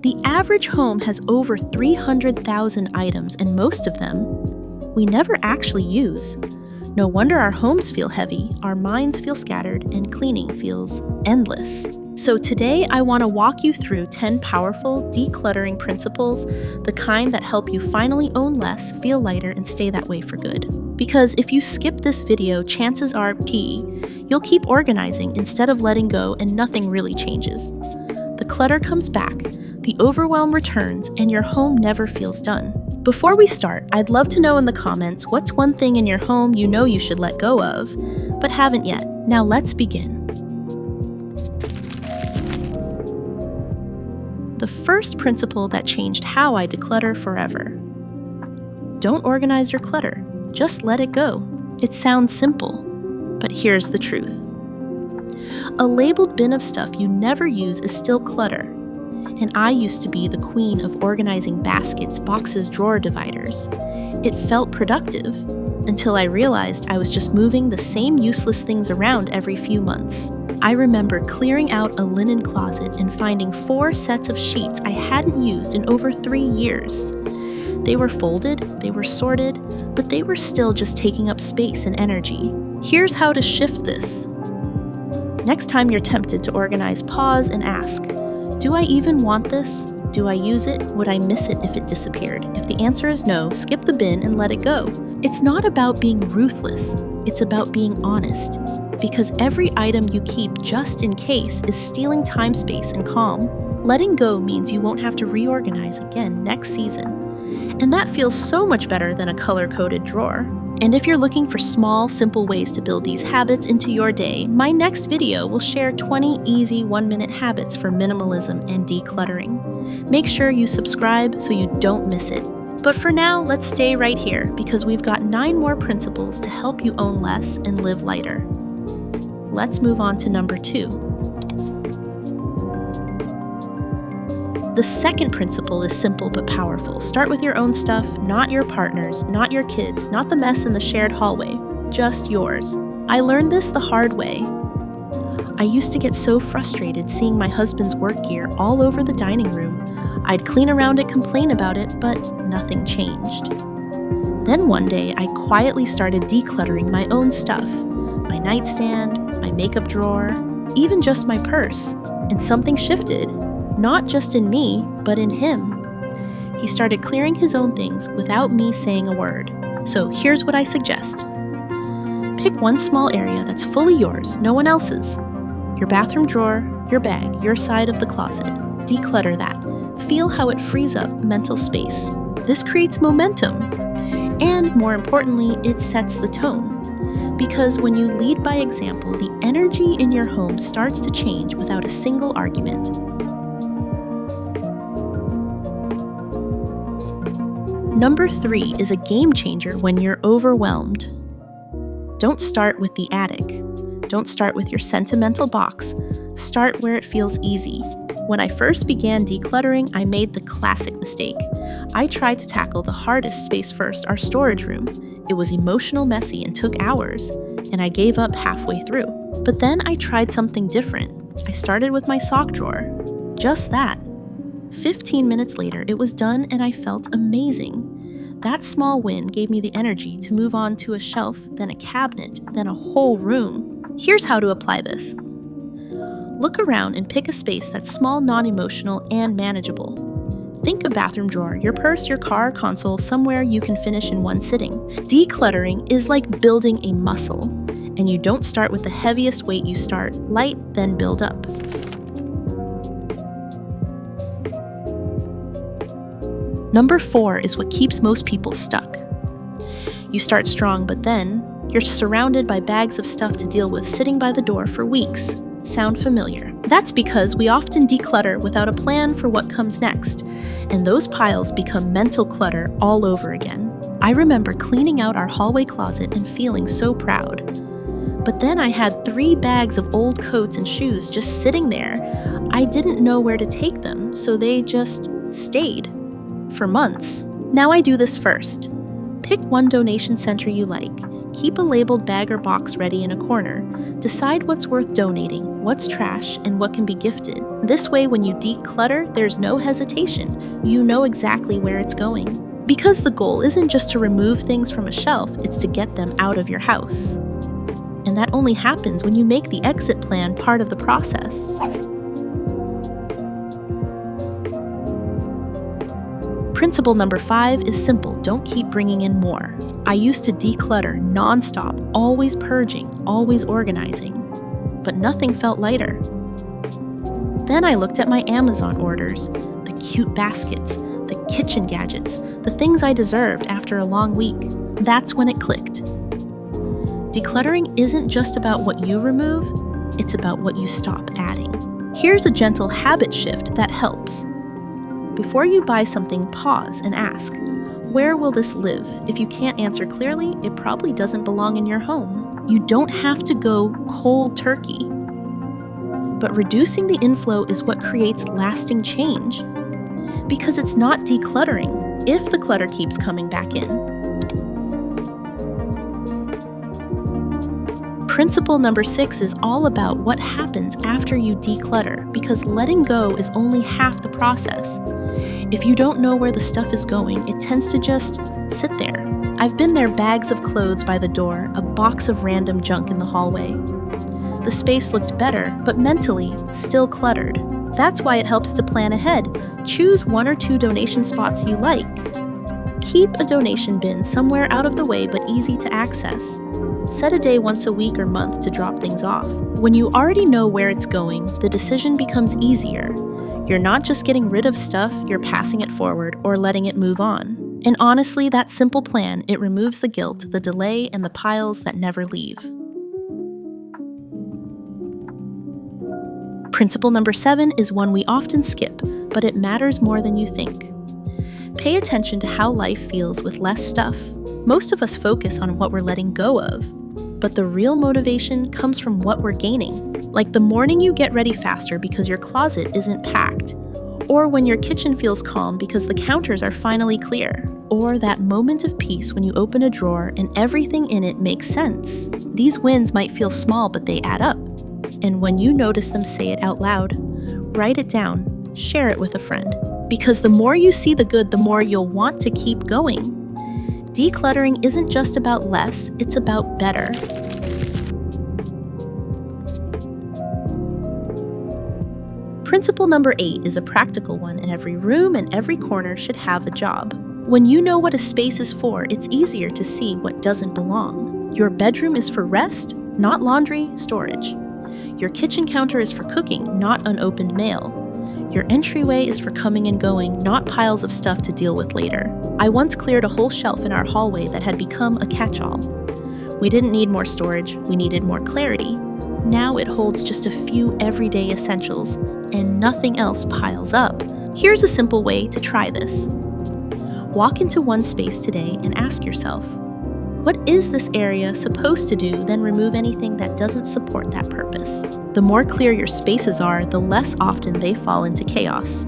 The average home has over 300,000 items, and most of them we never actually use. No wonder our homes feel heavy, our minds feel scattered, and cleaning feels endless. So today I want to walk you through 10 powerful decluttering principles, the kind that help you finally own less, feel lighter, and stay that way for good. Because if you skip this video, chances are you'll keep organizing instead of letting go and nothing really changes. The clutter comes back, the overwhelm returns, and your home never feels done. Before we start, I'd love to know in the comments what's one thing in your home you know you should let go of, but haven't yet. Now let's begin. The first principle that changed how I declutter forever. Don't organize your clutter, just let it go. It sounds simple, but here's the truth. A labeled bin of stuff you never use is still clutter. And I used to be the queen of organizing baskets, boxes, drawer dividers. It felt productive until I realized I was just moving the same useless things around every few months. I remember clearing out a linen closet and finding 4 sets of sheets I hadn't used in over 3 years. They were folded, they were sorted, but they were still just taking up space and energy. Here's how to shift this. Next time you're tempted to organize, pause and ask, do I even want this? Do I use it? Would I miss it if it disappeared? If the answer is no, skip the bin and let it go. It's not about being ruthless, it's about being honest. Because every item you keep just in case is stealing time, space, and calm. Letting go means you won't have to reorganize again next season. And that feels so much better than a color-coded drawer. And if you're looking for small, simple ways to build these habits into your day, my next video will share 20 easy 1-minute habits for minimalism and decluttering. Make sure you subscribe so you don't miss it. But for now, let's stay right here because we've got 9 more principles to help you own less and live lighter. Let's move on to number 2. The second principle is simple but powerful. Start with your own stuff, not your partner's, not your kids', not the mess in the shared hallway, just yours. I learned this the hard way. I used to get so frustrated seeing my husband's work gear all over the dining room. I'd clean around it, complain about it, but nothing changed. Then one day, I quietly started decluttering my own stuff. My nightstand, my makeup drawer, even just my purse. And something shifted. Not just in me, but in him. He started clearing his own things without me saying a word. So here's what I suggest. Pick one small area that's fully yours, no one else's. Your bathroom drawer, your bag, your side of the closet. Declutter that. Feel how it frees up mental space. This creates momentum. And more importantly, it sets the tone. Because when you lead by example, the energy in your home starts to change without a single argument. Number 3 is a game changer when you're overwhelmed. Don't start with the attic. Don't start with your sentimental box. Start where it feels easy. When I first began decluttering, I made the classic mistake. I tried to tackle the hardest space first, our storage room. It was emotional, messy, and took hours, and I gave up halfway through. But then I tried something different. I started with my sock drawer. Just that. 15 minutes later, it was done and I felt amazing. That small win gave me the energy to move on to a shelf, then a cabinet, then a whole room. Here's how to apply this. Look around and pick a space that's small, non-emotional, and manageable. Think a bathroom drawer, your purse, your car, console, somewhere you can finish in one sitting. Decluttering is like building a muscle, and you don't start with the heaviest weight. You start light, then build up. Number 4 is what keeps most people stuck. You start strong, but then you're surrounded by bags of stuff to deal with sitting by the door for weeks. Sound familiar? That's because we often declutter without a plan for what comes next, and those piles become mental clutter all over again. I remember cleaning out our hallway closet and feeling so proud. But then I had 3 bags of old coats and shoes just sitting there. I didn't know where to take them, so they just stayed. For months. Now I do this first. Pick one donation center you like. Keep a labeled bag or box ready in a corner. Decide what's worth donating. what's trash, and what can be gifted. This way, when you declutter, there's no hesitation. You know exactly where it's going. Because the goal isn't just to remove things from a shelf, it's to get them out of your house. And that only happens when you make the exit plan part of the process. Principle number 5 is simple. Don't keep bringing in more. I used to declutter nonstop, always purging, always organizing, but nothing felt lighter. Then I looked at my Amazon orders, the cute baskets, the kitchen gadgets, the things I deserved after a long week. That's when it clicked. Decluttering isn't just about what you remove, it's about what you stop adding. Here's a gentle habit shift that helps. Before you buy something, pause and ask, where will this live? If you can't answer clearly, it probably doesn't belong in your home. You don't have to go cold turkey. But reducing the inflow is what creates lasting change. Because it's not decluttering if the clutter keeps coming back in. Principle number 6 is all about what happens after you declutter, because letting go is only half the process. If you don't know where the stuff is going, it tends to just sit there. I've been there, bags of clothes by the door, a box of random junk in the hallway. The space looked better, but mentally, still cluttered. That's why it helps to plan ahead. Choose 1 or 2 donation spots you like. Keep a donation bin somewhere out of the way but easy to access. Set a day once a week or month to drop things off. When you already know where it's going, the decision becomes easier. You're not just getting rid of stuff, you're passing it forward or letting it move on. And honestly, that simple plan, it removes the guilt, the delay, and the piles that never leave. Principle number 7 is one we often skip, but it matters more than you think. Pay attention to how life feels with less stuff. Most of us focus on what we're letting go of, but the real motivation comes from what we're gaining. Like the morning you get ready faster because your closet isn't packed, or when your kitchen feels calm because the counters are finally clear, or that moment of peace when you open a drawer and everything in it makes sense. These wins might feel small, but they add up. And when you notice them, say it out loud. Write it down. Share it with a friend. Because the more you see the good, the more you'll want to keep going. Decluttering isn't just about less, it's about better. Principle number 8 is a practical one, and every room and every corner should have a job. When you know what a space is for, it's easier to see what doesn't belong. Your bedroom is for rest, not laundry, storage. Your kitchen counter is for cooking, not unopened mail. Your entryway is for coming and going, not piles of stuff to deal with later. I once cleared a whole shelf in our hallway that had become a catch-all. We didn't need more storage, we needed more clarity. Now it holds just a few everyday essentials, and nothing else piles up. Here's a simple way to try this. Walk into one space today and ask yourself, what is this area supposed to do? Then remove anything that doesn't support that purpose. The more clear your spaces are, the less often they fall into chaos,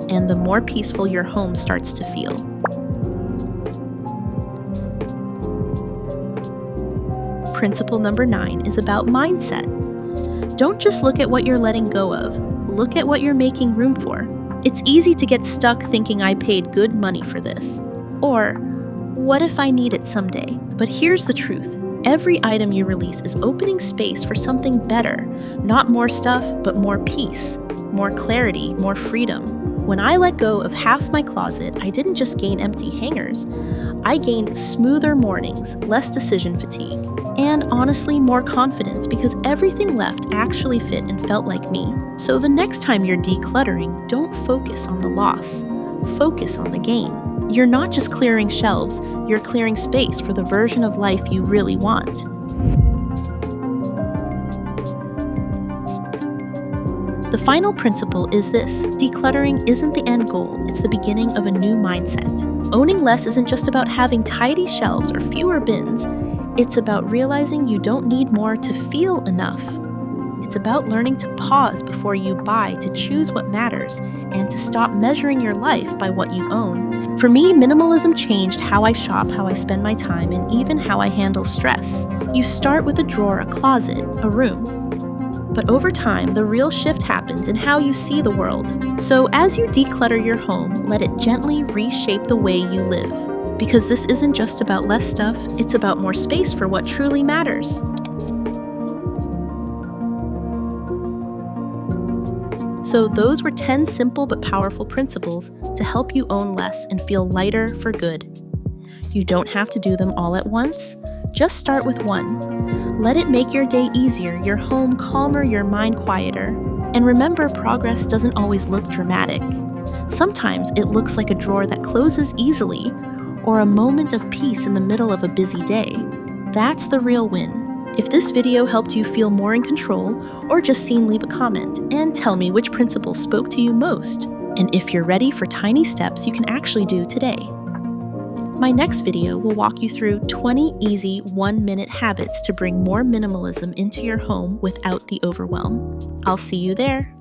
and the more peaceful your home starts to feel. Principle number 9 is about mindset. Don't just look at what you're letting go of, look at what you're making room for. It's easy to get stuck thinking I paid good money for this, or what if I need it someday? But here's the truth. Every item you release is opening space for something better. Not more stuff, but more peace, more clarity, more freedom. When I let go of half my closet, I didn't just gain empty hangers. I gained smoother mornings, less decision fatigue, and honestly more confidence because everything left actually fit and felt like me. So the next time you're decluttering, don't focus on the loss. Focus on the gain. You're not just clearing shelves, you're clearing space for the version of life you really want. The final principle is this: decluttering isn't the end goal, it's the beginning of a new mindset. Owning less isn't just about having tidy shelves or fewer bins, it's about realizing you don't need more to feel enough. It's about learning to pause before you buy, to choose what matters, and to stop measuring your life by what you own. For me, minimalism changed how I shop, how I spend my time, and even how I handle stress. You start with a drawer, a closet, a room. But over time, the real shift happens in how you see the world. So as you declutter your home, let it gently reshape the way you live. Because this isn't just about less stuff, it's about more space for what truly matters. So those were 10 simple but powerful principles to help you own less and feel lighter for good. You don't have to do them all at once. Just start with one. Let it make your day easier, your home calmer, your mind quieter. And remember, progress doesn't always look dramatic. Sometimes it looks like a drawer that closes easily, or a moment of peace in the middle of a busy day. That's the real win. If this video helped you feel more in control, or just seen, leave a comment and tell me which principle spoke to you most, and if you're ready for tiny steps you can actually do today. My next video will walk you through 20 easy 1-minute habits to bring more minimalism into your home without the overwhelm. I'll see you there.